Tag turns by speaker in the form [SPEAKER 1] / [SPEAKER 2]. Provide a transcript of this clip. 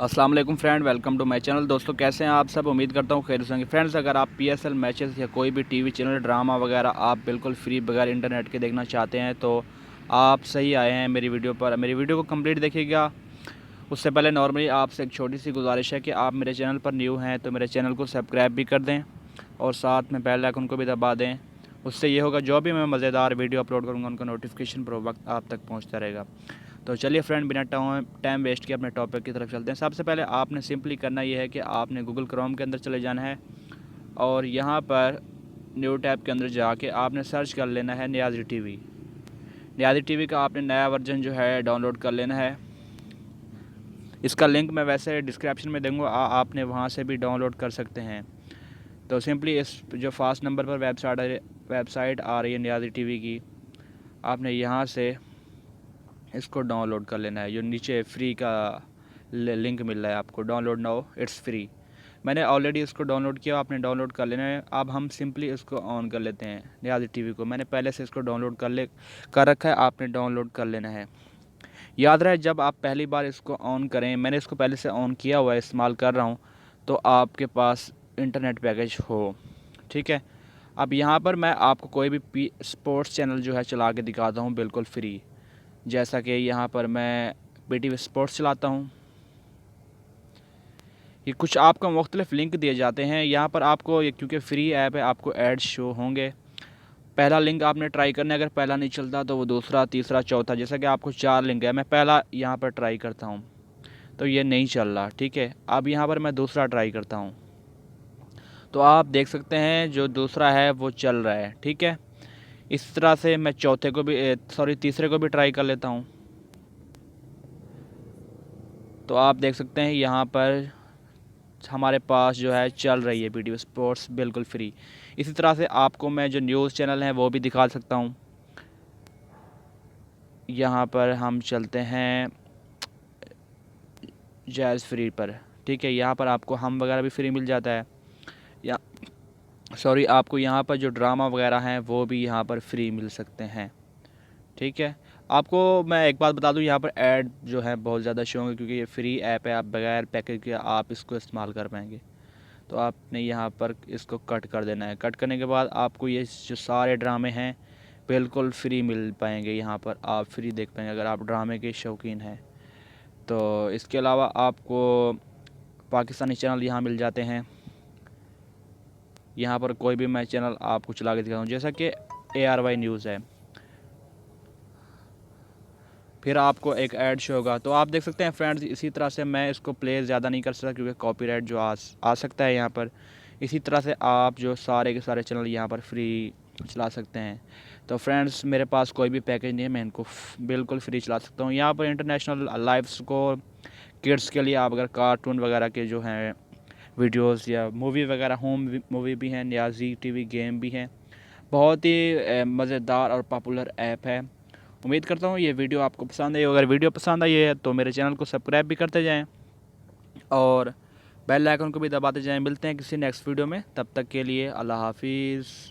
[SPEAKER 1] अस्सलाम वालेकुम friend, welcome to my channel. दोस्तों कैसे हैं आप सब? उम्मीद करता हूँ खैर से होंगे। फ्रेंड्स, अगर आप पीएसएल मैचेस या कोई भी टीवी चैनल ड्रामा वगैरह आप बिल्कुल फ्री बगैर इंटरनेट के देखना चाहते हैं तो आप सही आए हैं मेरी वीडियो पर। मेरी वीडियो को कंप्लीट देखिएगा। उससे पहले नॉर्मली आपसे एक छोटी सी गुजारिश है कि आप मेरे चैनल पर न्यू हैं तो मेरे चैनल को सब्सक्राइब भी कर दें और साथ में बेल आइकन को भी दबा दें। उससे ये होगा जो भी मैं मज़ेदार वीडियो अपलोड करूँगा उनका नोटिफिकेशन पर वक्त आप तक पहुँचता रहेगा। तो चलिए फ्रेंड, बिना टाइम वेस्ट किए अपने टॉपिक की तरफ चलते हैं। सबसे पहले आपने सिंपली करना ये है कि आपने गूगल क्रोम के अंदर चले जाना है और यहाँ पर न्यू टैब के अंदर जाके आपने सर्च कर लेना है नियाज़ी टीवी। नियाज़ी टीवी का आपने नया वर्जन जो है डाउनलोड कर लेना है। इसका लिंक मैं वैसे डिस्क्रिप्शन में दूँगा, आपने वहाँ से भी डाउनलोड कर सकते हैं। तो सिंपली इस जो फास्ट नंबर पर वेबसाइट आ रही है नियाज़ी टीवी की, आपने यहाँ से इसको डाउनलोड कर लेना है। जो नीचे फ्री का लिंक मिल रहा है आपको, डाउनलोड नाउ इट्स फ्री। मैंने ऑलरेडी इसको डाउनलोड किया, आपने डाउनलोड कर लेना है। अब हम सिंपली इसको ऑन कर लेते हैं नियाज़ी टीवी को। मैंने पहले से इसको डाउनलोड कर रखा है, आपने डाउनलोड कर लेना है। याद रहे जब आप पहली बार इसको ऑन करें, मैंने इसको पहले से ऑन किया हुआ है, इस्तेमाल कर रहा हूँ, तो आपके पास इंटरनेट पैकेज हो। ठीक है। अब यहाँ पर मैं आपको कोई भी स्पोर्ट्स चैनल जो है चला के दिखाता हूँ बिल्कुल फ्री। जैसा कि यहाँ पर मैं पीटीवी स्पोर्ट्स चलाता हूँ। ये कुछ आपको मुख्तलिफ़ लिंक दिए जाते हैं यहाँ पर आपको, ये क्योंकि फ्री ऐप है आपको ऐड शो होंगे। पहला लिंक आपने ट्राई करना है, अगर पहला नहीं चलता तो वो दूसरा, तीसरा, चौथा, जैसा कि आपको 4 लिंक है। मैं पहला यहाँ पर ट्राई करता हूँ तो ये नहीं चल रहा। ठीक है, अब यहाँ पर मैं दूसरा ट्राई करता हूँ तो आप देख सकते हैं जो दूसरा है वो चल रहा है। ठीक है, इस तरह से मैं चौथे को भी तीसरे को भी ट्राई कर लेता हूँ। तो आप देख सकते हैं यहाँ पर हमारे पास जो है चल रही है पीटीवी स्पोर्ट्स बिल्कुल फ्री। इसी तरह से आपको मैं जो न्यूज़ चैनल हैं वो भी दिखा सकता हूँ। यहाँ पर हम चलते हैं जैज़ फ्री पर। ठीक है, यहाँ पर आपको हम वगैरह भी फ्री मिल जाता है। या आपको यहाँ पर जो ड्रामा वगैरह हैं वो भी यहाँ पर फ्री मिल सकते हैं। ठीक है, आपको मैं एक बात बता दूं, यहाँ पर ऐड जो है बहुत ज़्यादा शो होंगे क्योंकि ये फ्री ऐप है, आप बगैर पैकेज के आप इसको इस्तेमाल कर पाएंगे। तो आपने यहाँ पर इसको कट कर देना है। कट करने के बाद आपको ये जो सारे ड्रामे हैं बिल्कुल फ्री मिल पाएंगे। यहाँ पर आप फ्री देख पाएंगे अगर आप ड्रामे के शौकीन हैं। तो इसके अलावा आपको पाकिस्तानी चैनल यहाँ मिल जाते हैं। यहाँ पर कोई भी मैं चैनल आपको चला के दिखाता हूँ, जैसा कि ARY न्यूज़ है। फिर आपको एक ऐड शो होगा तो आप देख सकते हैं फ्रेंड्स। इसी तरह से मैं इसको प्ले ज़्यादा नहीं कर सकता क्योंकि कॉपीराइट जो आ सकता है यहाँ पर। इसी तरह से आप जो सारे के सारे चैनल यहाँ पर फ्री चला सकते हैं। तो फ्रेंड्स, मेरे पास कोई भी पैकेज नहीं है, मैं इनको बिल्कुल फ्री चला सकता हूँ। यहाँ पर इंटरनेशनल लाइव्स को किड्स के लिए आप अगर कार्टून वगैरह के जो हैं वीडियोस या मूवी वगैरह, होम मूवी भी हैं, नियाज़ी टीवी गेम भी हैं। बहुत ही मज़ेदार और पॉपुलर ऐप है। उम्मीद करता हूँ ये वीडियो आपको पसंद आई। अगर वीडियो पसंद आई है तो मेरे चैनल को सब्सक्राइब भी करते जाएं और बेल आइकन को भी दबाते जाएं। मिलते हैं किसी नेक्स्ट वीडियो में, तब तक के लिए अल्लाह हाफिज़।